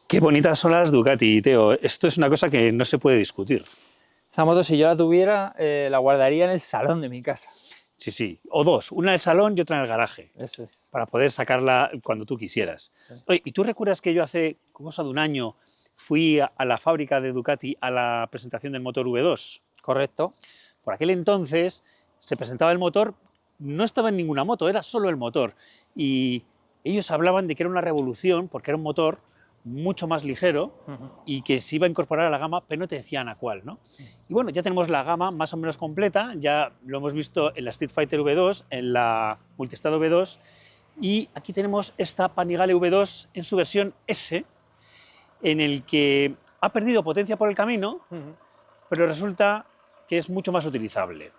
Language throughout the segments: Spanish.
Qué bonitas son las Ducati, Teo. Esto es una cosa que no se puede discutir. Esta moto, si yo la tuviera, la guardaría en el salón de mi casa. Sí, sí. O dos, una en el salón y otra en el garaje, Eso es. para poder sacarla cuando tú quisieras. Sí. Oye, ¿y tú recuerdas que yo hace cosa de un año fui a la fábrica de Ducati a la presentación del motor V2? Correcto. Por aquel entonces se presentaba el motor, no estaba en ninguna moto, era solo el motor. Y ellos hablaban de que era una revolución porque era un motor mucho más ligero y que se iba a incorporar a la gama, pero no te decían a cuál, ¿no? Y bueno, ya tenemos la gama más o menos completa, ya lo hemos visto en la Street Fighter V2, en la Multistrada V2, y aquí tenemos esta Panigale V2 en su versión S, en el que ha perdido potencia por el camino, pero resulta que es mucho más utilizable.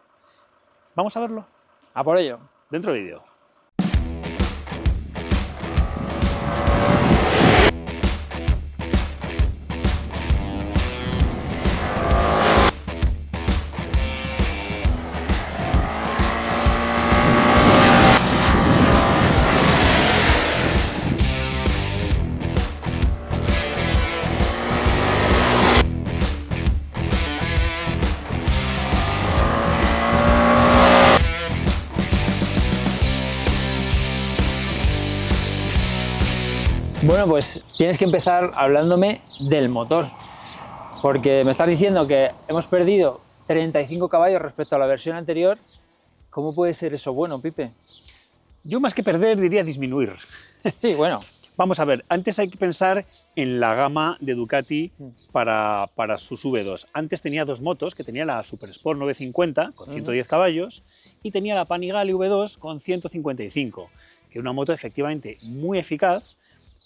¿Vamos a verlo? A por ello. Dentro del vídeo. Bueno, pues tienes que empezar hablándome del motor, porque me estás diciendo que hemos perdido 35 caballos respecto a la versión anterior. ¿Cómo puede ser eso bueno, Pipe? Yo más que perder diría disminuir. Sí, bueno. Vamos a ver, antes hay que pensar en la gama de Ducati para sus V2. Antes tenía dos motos, que tenía la Super Sport 950 con 110 caballos y tenía la Panigale V2 con 155, que es una moto efectivamente muy eficaz,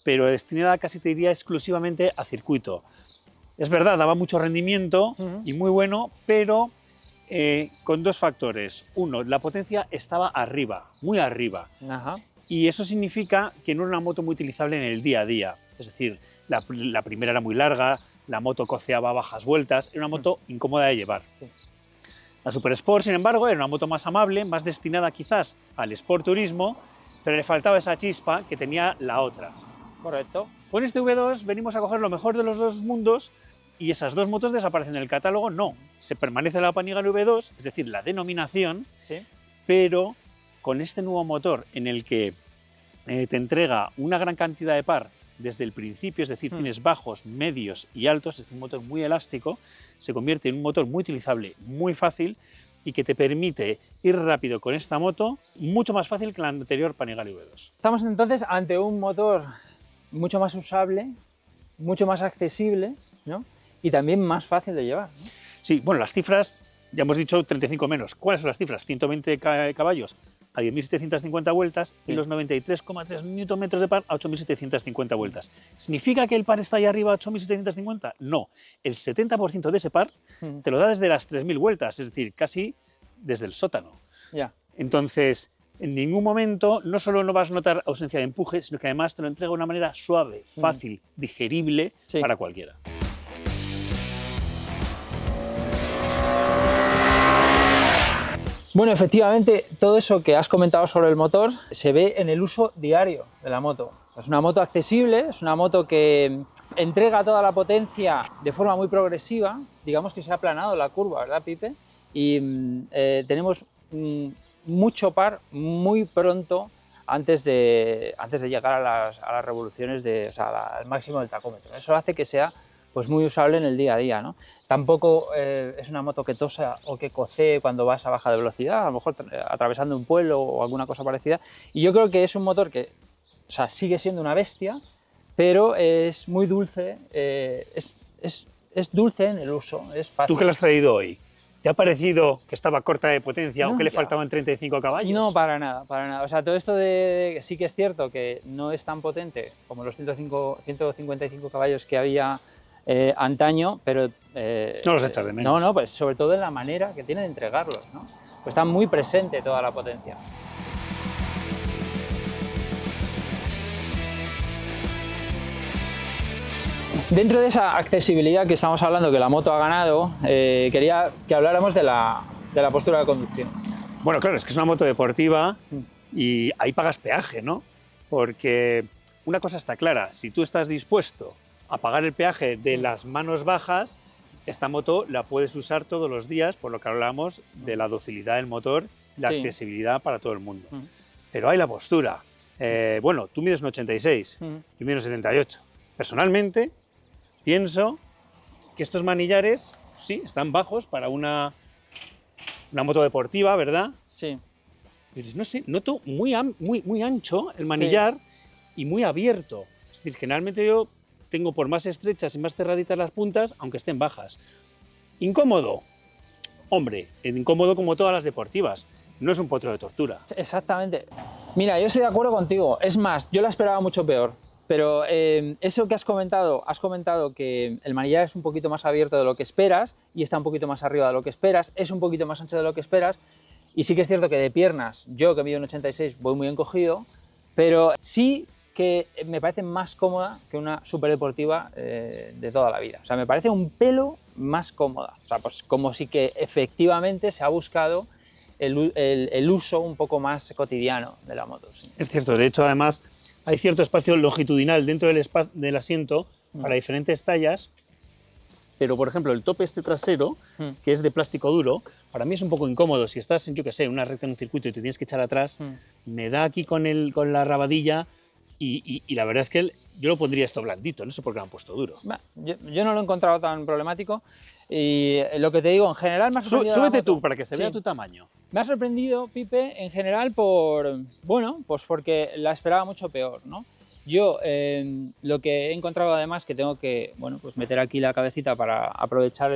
pero destinada casi te diría exclusivamente a circuito. Es verdad, daba mucho rendimiento y muy bueno, pero con dos factores. Uno, la potencia estaba arriba, muy arriba. Ajá. Y eso significa que no era una moto muy utilizable en el día a día. Es decir, la primera era muy larga, la moto coceaba a bajas vueltas, era una moto incómoda de llevar. Sí. La Super Sport, sin embargo, era una moto más amable, más destinada quizás al sport turismo, pero le faltaba esa chispa que tenía la otra. Correcto. Con este V2 venimos a coger lo mejor de los dos mundos y esas dos motos desaparecen del catálogo. No, se permanece la Panigale V2, es decir, la denominación, Sí. pero con este nuevo motor en el que te entrega una gran cantidad de par desde el principio, es decir, tienes bajos, medios y altos, es un motor muy elástico, se convierte en un motor muy utilizable, muy fácil y que te permite ir rápido con esta moto, mucho más fácil que la anterior Panigale V2. Estamos entonces ante un motor mucho más usable, mucho más accesible, ¿no? Y también más fácil de llevar, ¿no? Sí, bueno, las cifras, ya hemos dicho 35 menos. ¿Cuáles son las cifras? 120 caballos a 10.750 vueltas y los 93,3 Nm de par a 8.750 vueltas. ¿Significa que el par está ahí arriba a 8.750? No, el 70% de ese par te lo da desde las 3.000 vueltas, es decir, casi desde el sótano. Ya. Entonces, en ningún momento no solo no vas a notar ausencia de empuje, sino que además te lo entrega de una manera suave, fácil, digerible para cualquiera. Bueno, efectivamente, todo eso que has comentado sobre el motor se ve en el uso diario de la moto. Es una moto accesible, es una moto que entrega toda la potencia de forma muy progresiva. Digamos que se ha aplanado la curva, ¿verdad, Pipe? Y tenemos mucho par muy pronto antes de llegar a las revoluciones, al máximo del tacómetro. Eso hace que sea pues muy usable en el día a día, ¿no? Tampoco es una moto que tosa o que cocee cuando vas a baja de velocidad, a lo mejor atravesando un pueblo o alguna cosa parecida. Y yo creo que es un motor que sigue siendo una bestia, pero es muy dulce, es dulce en el uso, es fácil. ¿Tú qué le has traído hoy? ¿Te ha parecido que estaba corta de potencia o que le faltaban 35 caballos? No, para nada, para nada. O sea, todo esto sí que es cierto que no es tan potente como los 155 caballos que había antaño, pero... no los echas de menos. No, pues sobre todo en la manera que tiene de entregarlos, ¿no? Pues está muy presente toda la potencia. Dentro de esa accesibilidad que estamos hablando, que la moto ha ganado, quería que habláramos de la postura de conducción. Bueno, claro, es que es una moto deportiva y ahí pagas peaje, ¿no? Porque una cosa está clara, si tú estás dispuesto a pagar el peaje de las manos bajas, esta moto la puedes usar todos los días, por lo que hablamos de la docilidad del motor, la Sí. accesibilidad para todo el mundo. Pero hay la postura. Bueno, tú mides un 86, yo mido un 78. Personalmente, pienso que estos manillares, sí, están bajos para una moto deportiva, ¿verdad? Sí. Pero no sé, noto muy ancho el manillar y muy abierto. Es decir, generalmente yo tengo por más estrechas y más cerraditas las puntas, aunque estén bajas. ¿Incómodo? Hombre, incómodo como todas las deportivas. No es un potro de tortura. Exactamente. Mira, yo estoy de acuerdo contigo. Es más, yo la esperaba mucho peor. Pero eso que has comentado que el manillar es un poquito más abierto de lo que esperas y está un poquito más arriba de lo que esperas, es un poquito más ancho de lo que esperas. Y sí que es cierto que de piernas, yo que mido un 86 voy muy encogido, pero sí que me parece más cómoda que una superdeportiva de toda la vida. O sea, me parece un pelo más cómoda. O sea, pues como si que efectivamente se ha buscado el uso un poco más cotidiano de la moto. Sí. Es cierto, de hecho, además, hay cierto espacio longitudinal dentro del asiento para diferentes tallas, pero, por ejemplo, el tope este trasero, que es de plástico duro, para mí es un poco incómodo. Si estás, yo qué sé, en una recta en un circuito y te tienes que echar atrás, me da aquí con la rabadilla y la verdad es que yo lo pondría esto blandito, no sé por qué lo han puesto duro. Yo no lo he encontrado tan problemático y lo que te digo, en general me ha sorprendido. Súbete tú para que se vea tu tamaño. Me ha sorprendido, Pipe, en general pues porque la esperaba mucho peor, ¿no? Yo lo que he encontrado además que tengo que, bueno, pues meter aquí la cabecita para aprovechar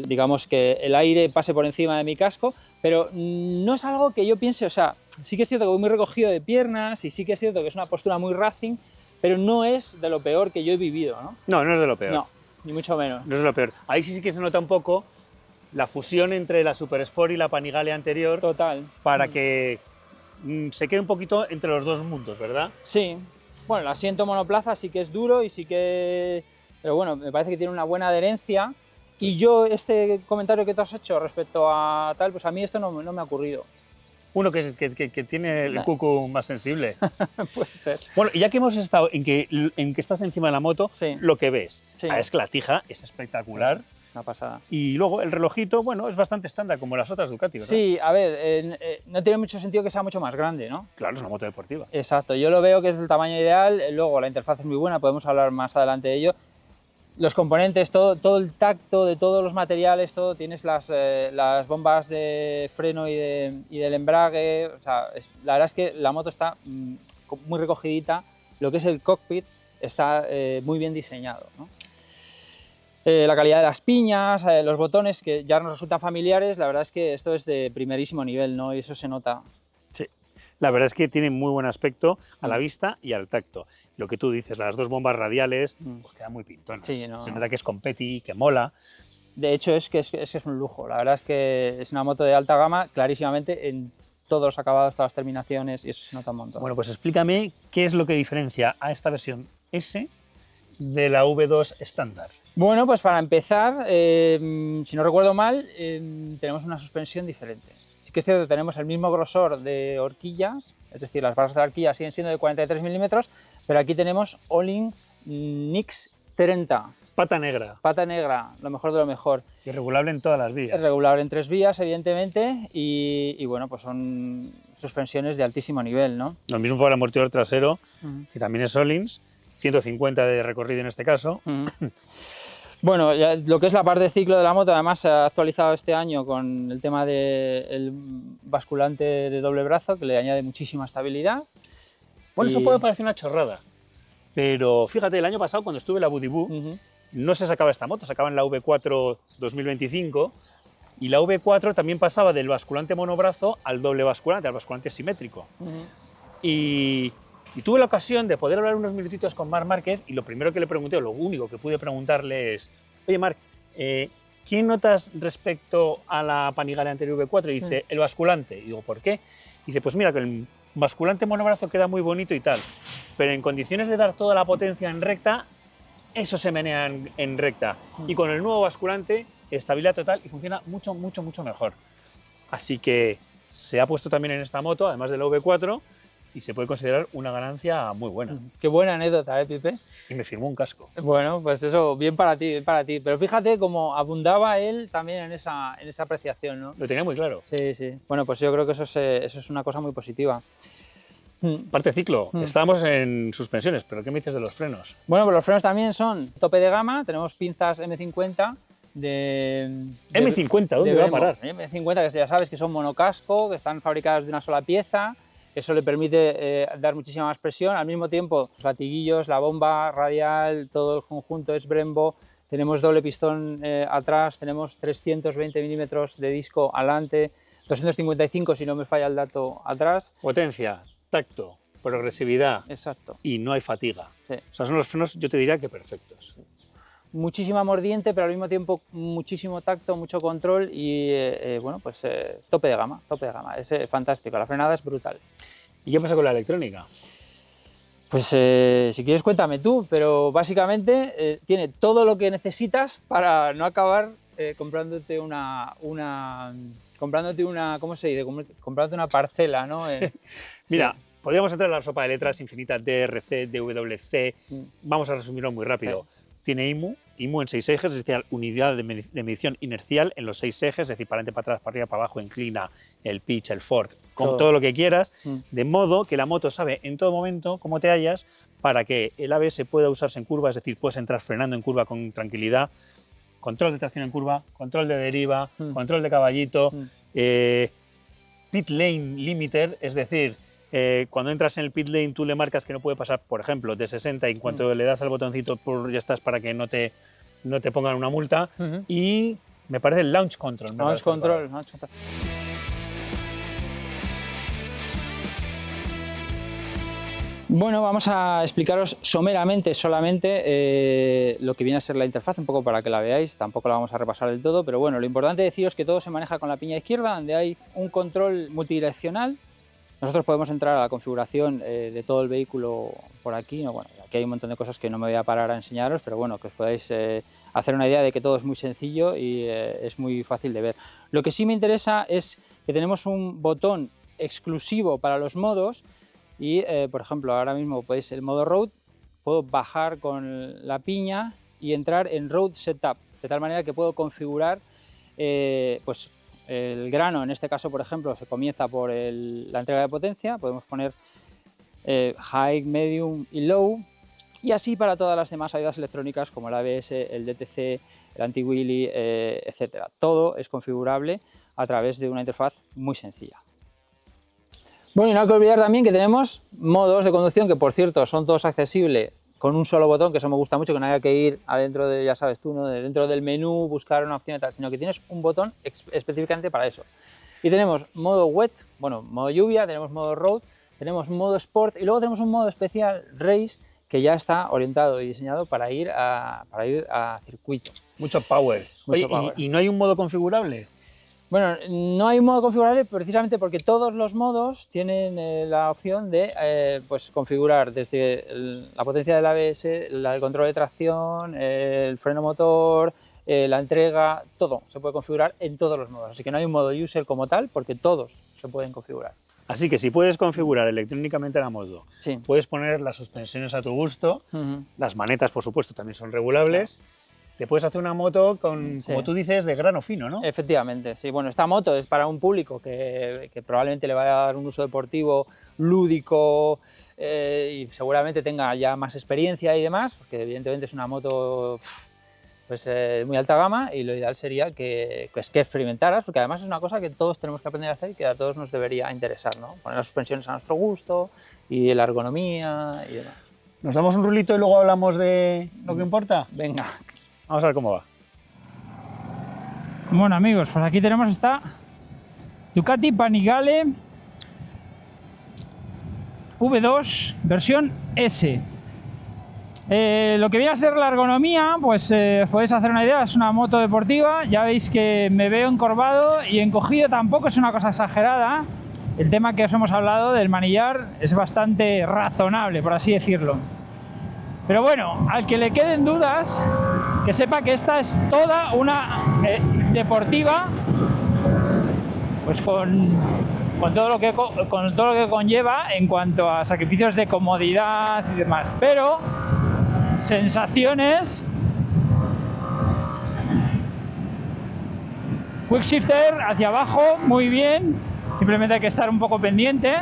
digamos que el aire pase por encima de mi casco, pero no es algo que yo piense, o sea, sí que es cierto que voy muy recogido de piernas y sí que es cierto que es una postura muy racing, pero no es de lo peor que yo he vivido, ¿no? No, no es de lo peor. No, ni mucho menos. No es de lo peor. Ahí sí que se nota un poco la fusión entre la Super Sport y la Panigale anterior. Total. Para que se quede un poquito entre los dos mundos, ¿verdad? Sí. Bueno, el asiento monoplaza sí que es duro y sí que... Pero bueno, me parece que tiene una buena adherencia. Y yo, este comentario que tú has hecho respecto a tal, pues a mí esto no me ha ocurrido. Uno que tiene el cucu más sensible. Puede ser. Bueno, y ya que hemos estado en que estás encima de la moto, sí. lo que ves sí. Es que la tija es espectacular. Una pasada. Y luego el relojito, bueno, es bastante estándar, como las otras Ducati, ¿verdad? Sí, a ver, no tiene mucho sentido que sea mucho más grande, ¿no? Claro, es una moto deportiva. Exacto, yo lo veo que es el tamaño ideal, luego la interfaz es muy buena, podemos hablar más adelante de ello. Los componentes, todo el tacto de todos los materiales, todo, tienes las bombas de freno y del embrague, o sea, la verdad es que la moto está muy recogidita, lo que es el cockpit está muy bien diseñado, ¿no? La calidad de las piñas, los botones que ya nos resultan familiares, la verdad es que esto es de primerísimo nivel, ¿no? Y eso se nota. Sí, la verdad es que tiene muy buen aspecto a la vista y al tacto. Lo que tú dices, las dos bombas radiales, pues quedan muy pintonas. Sí, no. Se nota que es competi, que mola. De hecho, es un lujo. La verdad es que es una moto de alta gama, clarísimamente, en todos los acabados, todas las terminaciones, y eso se nota un montón. Bueno, pues explícame qué es lo que diferencia a esta versión S de la V2 estándar. Bueno, pues para empezar, si no recuerdo mal, tenemos una suspensión diferente. Sí que es cierto que tenemos el mismo grosor de horquillas, es decir, las barras de la horquilla siguen siendo de 43 milímetros, pero aquí tenemos Öhlins Nix 30. Pata negra. Pata negra, lo mejor de lo mejor. Y regulable en todas las vías. Es regulable en 3 vías, evidentemente, y bueno, pues son suspensiones de altísimo nivel, ¿no? Lo mismo para el amortiguador trasero, que también es Öhlins, 150 de recorrido en este caso. Bueno, ya lo que es la parte de ciclo de la moto, además se ha actualizado este año con el tema del basculante de doble brazo, que le añade muchísima estabilidad. Bueno, eso puede parecer una chorrada, pero fíjate, el año pasado cuando estuve en la Budibú, no se sacaba esta moto, sacaban la V4 2025, y la V4 también pasaba del basculante monobrazo al doble basculante, al basculante simétrico. Y tuve la ocasión de poder hablar unos minutitos con Marc Márquez y lo primero que le pregunté, o lo único que pude preguntarle es: oye Marc, ¿qué notas respecto a la Panigale anterior V4? Y dice, el basculante. Y digo, ¿por qué? Y dice, pues mira, que el basculante monobrazo queda muy bonito y tal, pero en condiciones de dar toda la potencia en recta, eso se menea en recta. Y con el nuevo basculante, estabilidad total y funciona mucho, mucho, mucho mejor. Así que se ha puesto también en esta moto, además de la V4, y se puede considerar una ganancia muy buena. Qué buena anécdota, Pipe. Y me firmó un casco. Bueno, pues eso, bien para ti, bien para ti. Pero fíjate cómo abundaba él también en esa apreciación, ¿no? Lo tenía muy claro. Sí, sí. Bueno, pues yo creo que eso es una cosa muy positiva. Parte ciclo, estábamos en suspensiones, pero ¿qué me dices de los frenos? Bueno, pues los frenos también son tope de gama, tenemos pinzas M50 M50, ¿dónde va a parar? M50, que ya sabes que son monocasco, que están fabricadas de una sola pieza, eso le permite dar muchísima más presión, al mismo tiempo los latiguillos, la bomba radial, todo el conjunto es Brembo, tenemos doble pistón atrás, tenemos 320 milímetros de disco adelante, 255 si no me falla el dato atrás. Potencia, tacto, progresividad. Exacto. Y no hay fatiga. Sí. O sea, son los frenos, yo te diría que perfectos. Muchísima mordiente, pero al mismo tiempo muchísimo tacto, mucho control y bueno, pues tope de gama, es fantástico, la frenada es brutal. ¿Y qué pasa con la electrónica? Pues si quieres cuéntame tú, pero básicamente tiene todo lo que necesitas para no acabar comprándote una, ¿cómo se dice? Comprándote una parcela, ¿no? Mira, sí. Podríamos entrar en la sopa de letras infinita DRC, DWC, vamos a resumirlo muy rápido. Sí. Tiene IMU en 6 ejes, es decir, unidad de medición inercial en los 6 ejes, es decir, para adelante, para atrás, para arriba, para abajo, inclina, el pitch, el fork, con todo lo que quieras, de modo que la moto sabe en todo momento cómo te hallas para que el ABS pueda usarse en curva, es decir, puedes entrar frenando en curva con tranquilidad, control de tracción en curva, control de deriva, control de caballito, pit lane limiter, es decir, cuando entras en el pit lane tú le marcas que no puede pasar, por ejemplo, de 60 y en cuanto le das al botoncito ya estás para que no te pongan una multa. Y me parece el launch control. Launch control. Bueno, vamos a explicaros someramente solamente lo que viene a ser la interfaz, un poco para que la veáis, tampoco la vamos a repasar del todo, pero bueno, lo importante es deciros que todo se maneja con la piña izquierda, donde hay un control multidireccional. Nosotros podemos entrar a la configuración de todo el vehículo por aquí. Bueno, aquí hay un montón de cosas que no me voy a parar a enseñaros, pero bueno, que os podáis hacer una idea de que todo es muy sencillo y es muy fácil de ver. Lo que sí me interesa es que tenemos un botón exclusivo para los modos y, por ejemplo, ahora mismo podéis el modo Road, puedo bajar con la piña y entrar en Road Setup, de tal manera que puedo configurar pues, el grano. En este caso, por ejemplo, se comienza por la entrega de potencia, podemos poner High, Medium y Low, y así para todas las demás ayudas electrónicas como el ABS, el DTC, el anti-wheelie, etcétera. Todo es configurable a través de una interfaz muy sencilla. Bueno, y no hay que olvidar también que tenemos modos de conducción que, por cierto, son todos accesibles con un solo botón, que eso me gusta mucho, que no haya que ir adentro de, ya sabes tú, ¿no? Dentro del menú, buscar una opción y tal, sino que tienes un botón específicamente para eso. Y tenemos modo wet, bueno, modo lluvia, tenemos modo road, tenemos modo sport y luego tenemos un modo especial race que ya está orientado y diseñado para ir a circuito. Mucho power. Mucho power. ¿Y no hay un modo configurable? Bueno, no hay un modo configurable precisamente porque todos los modos tienen la opción de pues, configurar desde la potencia del ABS, el control de tracción, el freno motor, la entrega, todo se puede configurar en todos los modos. Así que no hay un modo user como tal porque todos se pueden configurar. Así que si puedes configurar electrónicamente la moto, sí, puedes poner las suspensiones a tu gusto, las manetas por supuesto también son regulables. Te puedes hacer una moto con, como tú dices, de grano fino, ¿no? Efectivamente, sí. Bueno, esta moto es para un público que probablemente le vaya a dar un uso deportivo, lúdico y seguramente tenga ya más experiencia y demás, porque evidentemente es una moto pues, muy alta gama y lo ideal sería que experimentaras, porque además es una cosa que todos tenemos que aprender a hacer y que a todos nos debería interesar, ¿no? Poner las suspensiones a nuestro gusto y la ergonomía y demás. ¿Nos damos un rulito y luego hablamos de lo que importa? Venga. Vamos a ver cómo va. Bueno amigos, pues aquí tenemos esta Ducati Panigale V2 versión S. Lo que viene a ser la ergonomía, pues os podéis hacer una idea, es una moto deportiva. Ya veis que me veo encorvado y encogido tampoco es una cosa exagerada. El tema que os hemos hablado del manillar es bastante razonable, por así decirlo. Pero bueno, al que le queden dudas, que sepa que esta es toda una deportiva, pues con con todo lo que conlleva en cuanto a sacrificios de comodidad y demás. Pero sensaciones, quick shifter hacia abajo, muy bien, simplemente hay que estar un poco pendiente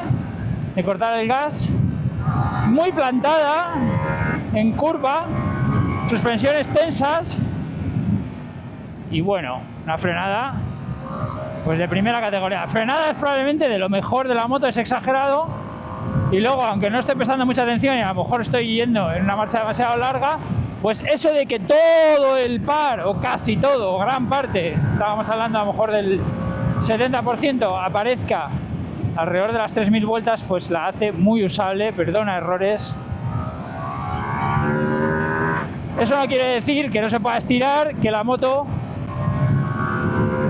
de cortar el gas, muy plantada en curva, suspensiones tensas y bueno, una frenada pues de primera categoría. Frenada es probablemente de lo mejor de la moto, es exagerado, y luego aunque no esté prestando mucha atención y a lo mejor estoy yendo en una marcha demasiado larga, pues eso de que todo el par, o casi todo, o gran parte, estábamos hablando a lo mejor del 70%, aparezca alrededor de las 3000 vueltas, pues la hace muy usable, perdona errores. Eso no quiere decir que no se pueda estirar, que la moto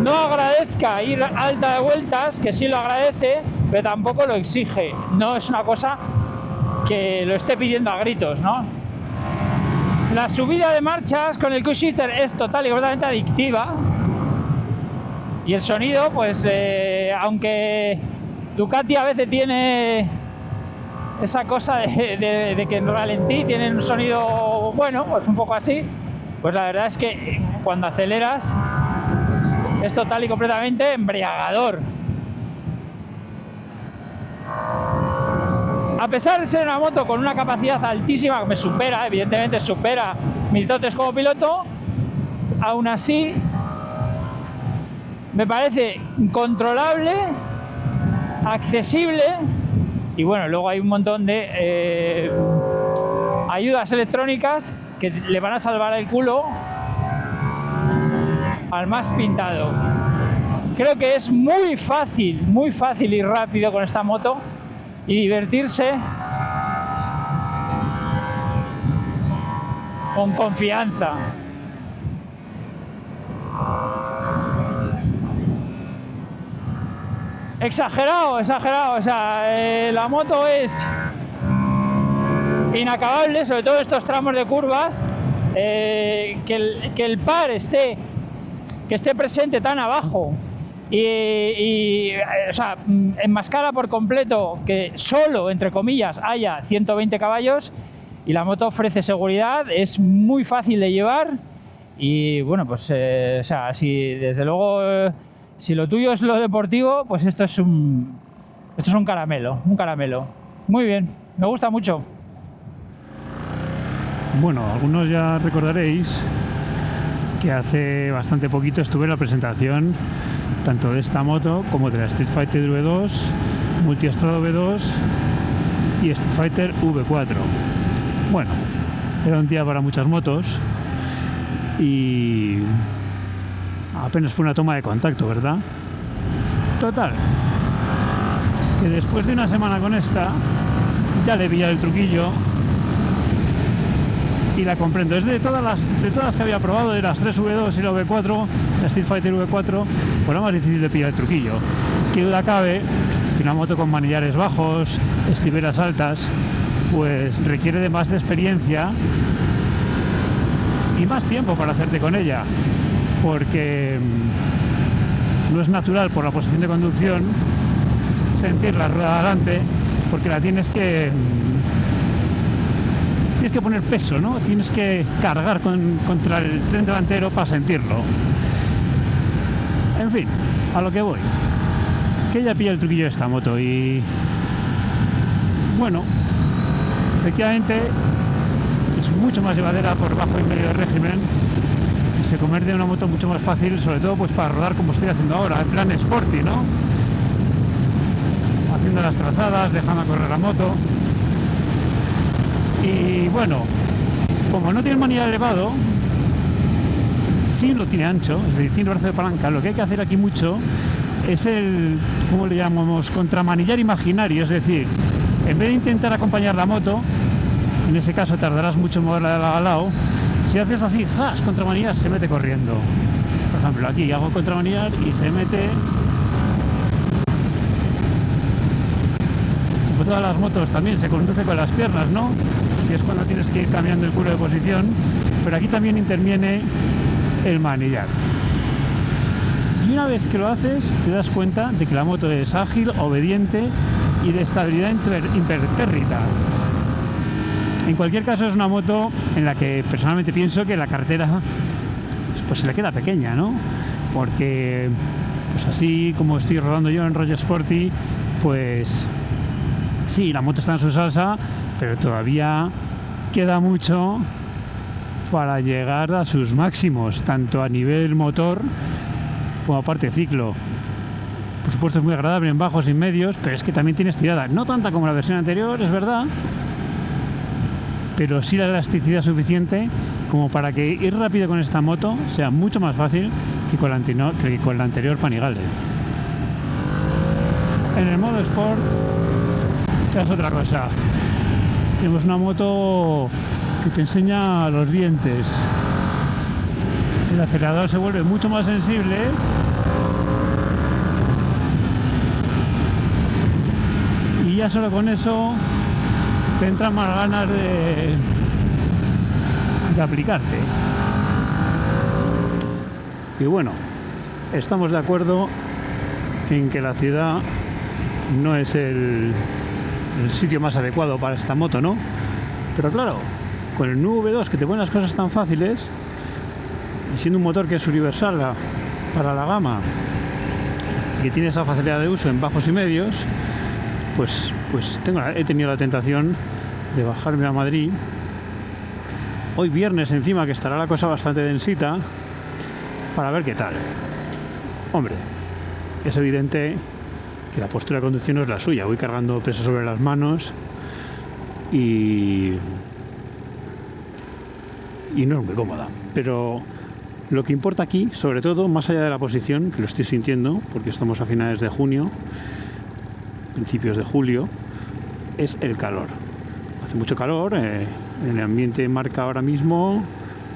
no agradezca ir alta de vueltas, que sí lo agradece, pero tampoco lo exige. No es una cosa que lo esté pidiendo a gritos, ¿no? La subida de marchas con el quick shifter es total y completamente adictiva. Y el sonido, pues, aunque Ducati a veces tiene esa cosa de que en ralentí tiene un sonido, bueno, pues un poco así, pues la verdad es que cuando aceleras es total y completamente embriagador. A pesar de ser una moto con una capacidad altísima, que me supera, evidentemente supera mis dotes como piloto, aún así me parece controlable, accesible, y bueno, luego hay un montón de ayudas electrónicas que le van a salvar el culo al más pintado. Creo que es muy fácil y rápido con esta moto y divertirse con confianza. Exagerado, o sea, la moto es inacabable, sobre todo en estos tramos de curvas, que el par esté presente tan abajo o sea, enmascara por completo que solo, entre comillas, haya 120 caballos, y la moto ofrece seguridad, es muy fácil de llevar y bueno, pues o sea, si desde luego si lo tuyo es lo deportivo, pues esto es un caramelo, Muy bien, me gusta mucho. Bueno, algunos ya recordaréis que hace bastante poquito estuve en la presentación tanto de esta moto como de la Street Fighter V2, Multiestrada V2 y Street Fighter V4. Bueno, era un día para muchas motos y apenas fue una toma de contacto, ¿verdad? Total, que después de una semana con esta ya le vi el truquillo y la comprendo. Es de todas las que había probado, de las 3 V2 y la V4, la Street Fighter V4, pues la más difícil de pillar el truquillo. Qué duda cabe que una moto con manillares bajos, estiberas altas, pues requiere de más experiencia y más tiempo para hacerte con ella, porque no es natural por la posición de conducción sentir la rueda adelante, porque la tienes que poner peso, ¿no? Tienes que cargar contra el tren delantero para sentirlo. En fin, a lo que voy, que ella pilla el truquillo de esta moto y bueno, efectivamente es mucho más llevadera por bajo y medio de régimen y se convierte en una moto mucho más fácil, sobre todo pues para rodar como estoy haciendo ahora, en plan sporty, ¿no? Haciendo las trazadas, dejando correr la moto. Y bueno, como no tiene manillar elevado, sí lo tiene ancho, es decir, tiene brazo de palanca. Lo que hay que hacer aquí mucho es el, ¿cómo le llamamos?, contramanillar imaginario, es decir, en vez de intentar acompañar la moto, en ese caso tardarás mucho en moverla de lado a lado. Si haces así, ¡zas!, contramanillar, se mete corriendo. Por ejemplo, aquí hago contramanillar y se mete. Como todas las motos también se conduce con las piernas, ¿no? Que es cuando tienes que ir cambiando el culo de posición, pero aquí también interviene el manillar. Y una vez que lo haces, te das cuenta de que la moto es ágil, obediente y de estabilidad impertérrita. En cualquier caso, es una moto en la que personalmente pienso que la cartera pues se le queda pequeña, ¿no? Porque pues así como estoy rodando yo en rollo sporty, pues sí, la moto está en su salsa, pero todavía queda mucho para llegar a sus máximos, tanto a nivel motor como parte ciclo. Por supuesto es muy agradable en bajos y medios, pero es que también tiene estirada, no tanta como la versión anterior, es verdad, pero sí la elasticidad suficiente como para que ir rápido con esta moto sea mucho más fácil que con la anterior Panigale. En el modo Sport es otra cosa. Tenemos una moto que te enseña los dientes. El acelerador se vuelve mucho más sensible. Y ya solo con eso te entran más ganas de aplicarte. Y bueno, estamos de acuerdo en que la ciudad no es el sitio más adecuado para esta moto, ¿no? Pero claro, con el nuevo V2 que te pone las cosas tan fáciles y siendo un motor que es universal para la gama y que tiene esa facilidad de uso en bajos y medios, pues he tenido la tentación de bajarme a Madrid hoy viernes encima, que estará la cosa bastante densita, para ver qué tal. Hombre, es evidente que la postura de conducción no es la suya. Voy cargando peso sobre las manos y no es muy cómoda. Pero lo que importa aquí, sobre todo, más allá de la posición, que lo estoy sintiendo, porque estamos a finales de junio, principios de julio, es el calor. Hace mucho calor, el ambiente marca ahora mismo,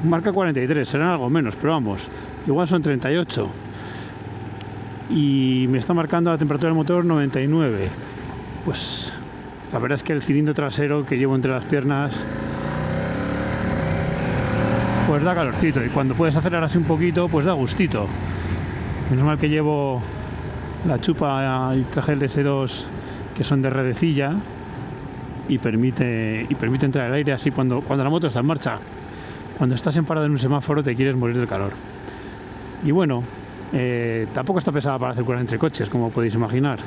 marca 43, serán algo menos, pero vamos, igual son 38. Y me está marcando la temperatura del motor 99. Pues la verdad es que el cilindro trasero que llevo entre las piernas pues da calorcito, y cuando puedes acelerar así un poquito pues da gustito. Menos mal que llevo la chupa y traje el S2 que son de redecilla y permite entrar el aire así cuando la moto está en marcha. Cuando estás en parada en un semáforo te quieres morir del calor. Y bueno, tampoco está pesada para circular entre coches, como podéis imaginar.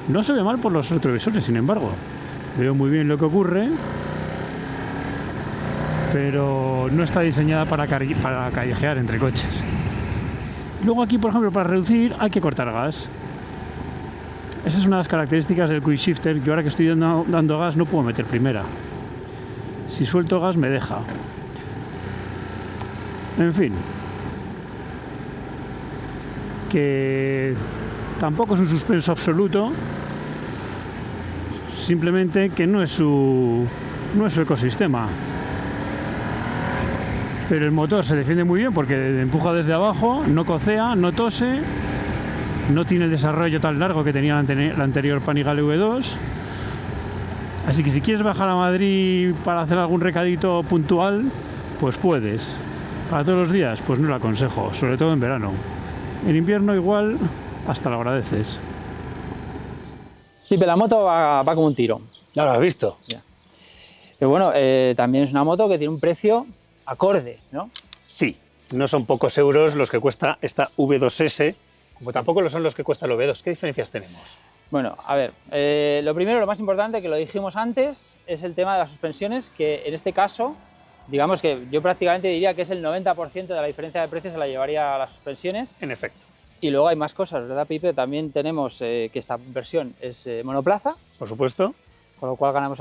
No se ve mal por los retrovisores, sin embargo. Veo muy bien lo que ocurre, pero no está diseñada para callejear entre coches. Luego aquí, por ejemplo, para reducir hay que cortar gas. Esa es una de las características del quick shifter, que ahora que estoy dando gas no puedo meter primera. Si suelto gas me deja. En fin, que tampoco es un suspenso absoluto, simplemente que no es su ecosistema. Pero el motor se defiende muy bien porque empuja desde abajo, no cocea, no tose, no tiene el desarrollo tan largo que tenía la anterior Panigale V2. Así que si quieres bajar a Madrid para hacer algún recadito puntual, pues puedes. Para todos los días, pues no lo aconsejo, sobre todo en verano. En invierno igual hasta lo agradeces. Sí, pero la moto va como un tiro. Ya lo has visto. Ya. Pero bueno, también es una moto que tiene un precio acorde, ¿no? Sí, no son pocos euros los que cuesta esta V2S, como tampoco lo son los que cuesta el V2. ¿Qué diferencias tenemos? Bueno, a ver, lo primero, lo más importante, que lo dijimos antes, es el tema de las suspensiones, que en este caso, digamos que yo prácticamente diría que es el 90% de la diferencia de precio se la llevaría a las suspensiones. En efecto. Y luego hay más cosas, ¿verdad, Pipe? También tenemos que esta versión es monoplaza. Por supuesto. Con lo cual ganamos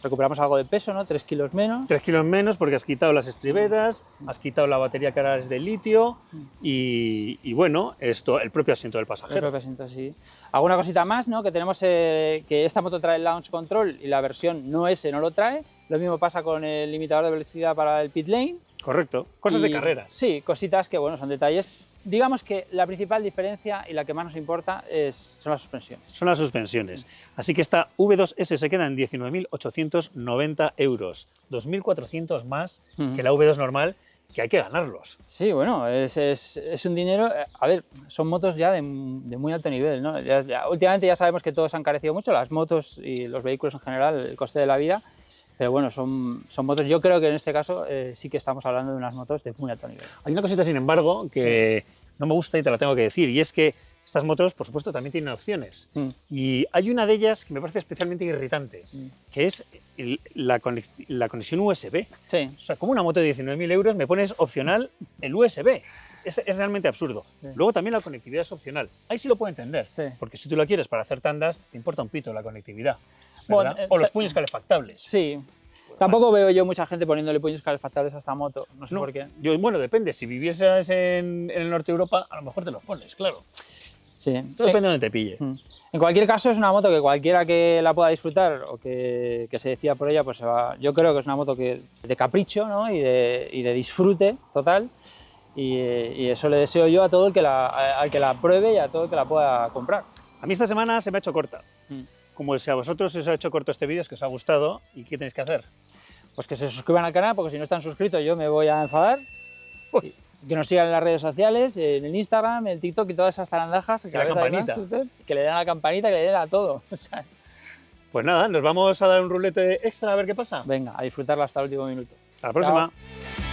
recuperamos algo de peso, ¿no? 3 kilos menos. 3 kilos menos porque has quitado las estriberas, has quitado la batería que ahora es de litio y bueno, el propio asiento del pasajero. El propio asiento, sí. Alguna cosita más, ¿no? Que tenemos que esta moto trae el launch control y la versión no S no lo trae. Lo mismo pasa con el limitador de velocidad para el pit lane. Correcto, cosas de carreras. Sí, cositas que bueno, son detalles. Digamos que la principal diferencia y la que más nos importa son las suspensiones. Son las suspensiones. Así que esta V2S se queda en 19.890 euros, 2.400 más que la V2 normal, que hay que ganarlos. Sí, bueno, es un dinero. A ver, son motos ya de muy alto nivel, ¿no? Últimamente ya sabemos que todo se ha encarecido mucho, las motos y los vehículos en general, el coste de la vida. Pero bueno, son motos, yo creo que en este caso sí que estamos hablando de unas motos de muy alto nivel. Hay una cosita, sin embargo, que no me gusta y te la tengo que decir, y es que estas motos, por supuesto, también tienen opciones. Y hay una de ellas que me parece especialmente irritante, que es la conexión USB. Sí. O sea, como una moto de 19.000 euros me pones opcional el USB. Es realmente absurdo. Sí. Luego también la conectividad es opcional. Ahí sí lo puedo entender, Sí. porque si tú la quieres para hacer tandas, te importa un pito la conectividad. Bueno, O los puños calefactables. Sí. Tampoco veo yo mucha gente poniéndole puños calefactables a esta moto, no sé No, por qué. bueno, depende. Si vivieses en el norte de Europa, a lo mejor te los pones, claro. Sí. Todo depende de donde te pille. En cualquier caso, es una moto que cualquiera que la pueda disfrutar o que se decida por ella, pues yo creo que es una moto de capricho, ¿no? y de disfrute total. Y eso le deseo yo a todo al que la pruebe y a todo el que la pueda comprar. A mí esta semana se me ha hecho corta. Como si a vosotros se os ha hecho corto este vídeo, es que os ha gustado. ¿Y qué tenéis que hacer? Pues que se suscriban al canal, porque si no están suscritos yo me voy a enfadar. Uy. Que nos sigan en las redes sociales, en el Instagram, en el TikTok y todas esas zarandajas. Y la campanita. Que le den a la campanita, que le den a todo. Pues nada, nos vamos a dar un rulete extra a ver qué pasa. Venga, a disfrutarla hasta el último minuto. Hasta la próxima. Chao.